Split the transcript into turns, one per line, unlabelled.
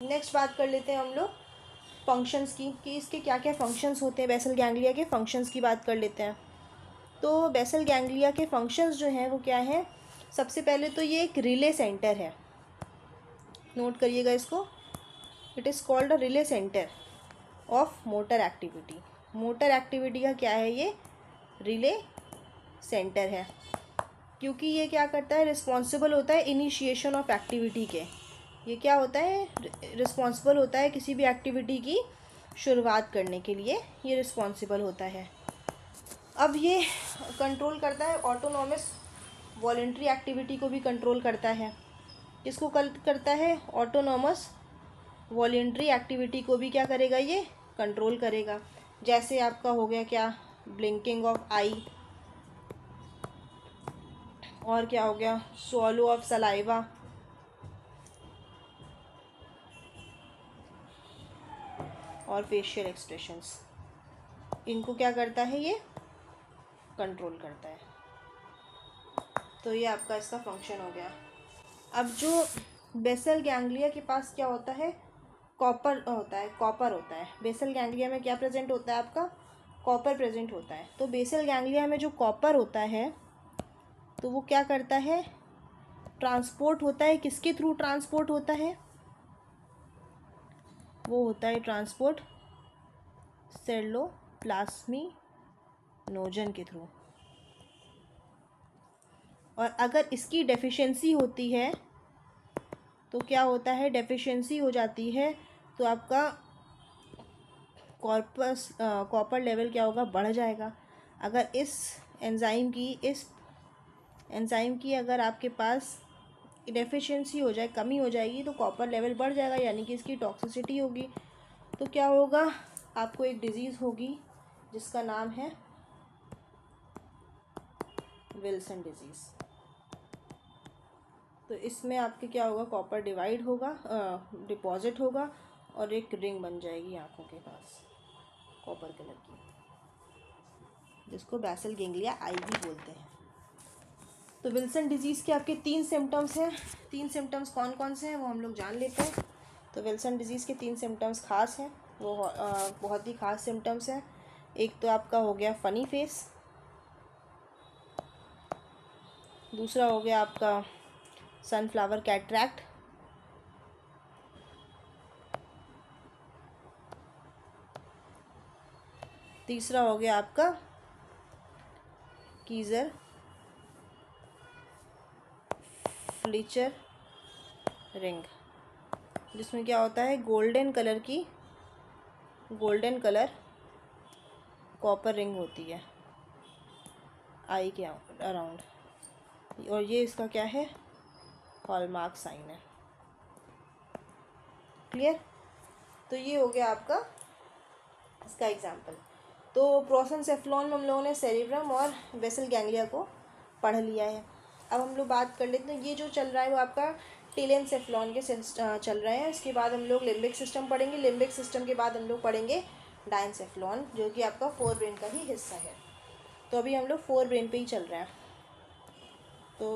Next बात कर लेते हैं हम लोग फंक्शंस की, कि इसके क्या क्या फंक्शंस होते हैं। बेसल गैंग्लिया के फंक्शंस की बात कर लेते हैं। तो बेसल गैंग्लिया के फंक्शंस जो हैं वो क्या है। सबसे पहले तो ये एक रिले सेंटर है, नोट करिएगा इसको। It is called a relay centre of motor activity. Motor activity का क्या है, ये रिले सेंटर है, क्योंकि ये क्या करता है, रिस्पॉन्सिबल होता है इनिशिएशन ऑफ एक्टिविटी के। ये क्या होता है, रिस्पॉन्सिबल होता है किसी भी एक्टिविटी की शुरुआत करने के लिए, ये रिस्पॉन्सिबल होता है। अब ये कंट्रोल करता है ऑटोनॉमस वॉलेंट्री एक्टिविटी को भी कंट्रोल करता है। किसको करता है, ऑटोनॉमस वॉलेंट्री एक्टिविटी को भी क्या करेगा, ये कंट्रोल करेगा। जैसे आपका हो गया क्या, ब्लिंकिंग ऑफ आई, और क्या हो गया, स्वॉलो ऑफ सलाइवा, और फेशियल एक्सप्रेशंस, इनको क्या करता है, ये कंट्रोल करता है। तो ये आपका इसका फंक्शन हो गया। अब जो बेसल गैंग्लिया के पास क्या होता है, कॉपर होता है। बेसल गैंग्लिया में क्या प्रेजेंट होता है आपका, कॉपर प्रेजेंट होता है। तो बेसल गैंग्लिया में जो कॉपर होता है तो वो क्या करता है, ट्रांसपोर्ट होता है। किसके थ्रू ट्रांसपोर्ट होता है, वो होता है ट्रांसपोर्ट सेल्लोप्लाज्मिनोजन के थ्रू। और अगर इसकी डेफिशिएंसी होती है तो क्या होता है, डेफिशिएंसी हो जाती है तो आपका कॉपर लेवल क्या होगा, बढ़ जाएगा। अगर इस एंजाइम की अगर आपके पास डेफिशिएंसी हो जाए, कमी हो जाएगी, तो कॉपर लेवल बढ़ जाएगा, यानी कि इसकी टॉक्सिसिटी होगी। तो क्या होगा, आपको एक डिजीज़ होगी जिसका नाम है विल्सन डिजीज़। तो इसमें आपके क्या होगा, कॉपर डिवाइड होगा, डिपॉजिट होगा, और एक रिंग बन जाएगी आँखों के पास कॉपर कलर की, जिसको बेसल गैंग्लिया आई भी बोलते हैं। तो विल्सन डिजीज़ के आपके 3 सिम्टम्स हैं। 3 सिम्टम्स कौन कौन से हैं वो हम लोग जान लेते हैं। तो विल्सन डिजीज़ के 3 सिम्टम्स खास हैं, वो बहुत ही खास सिम्टम्स हैं। एक तो आपका हो गया फ़नी फेस, दूसरा हो गया आपका सनफ्लावर कैटरैक्ट, तीसरा हो गया आपका कीजर फ्लिचर रिंग, जिसमें क्या होता है, गोल्डन कलर कॉपर रिंग होती है आई के अराउंड, और ये इसका क्या है, हॉलमार्क साइन है। क्लियर। तो ये हो गया आपका इसका एग्जाम्पल। तो प्रोसेनसेफ्लॉन में हम लोगों ने सेरिब्रम और बेसल गैंग्लिया को पढ़ लिया है। अब हम लोग बात कर लेते हैं, ये जो चल रहा है वो आपका टेलेनसेफ्लॉन के चल रहे हैं। इसके बाद हम लोग लिम्बिक सिस्टम पढ़ेंगे। लिम्बिक सिस्टम के बाद हम लोग पढ़ेंगे डायनसेफ्लॉन, जो कि आपका 4 ब्रेन का ही हिस्सा है। तो अभी हम लोग 4 ब्रेन पे ही चल रहे हैं। तो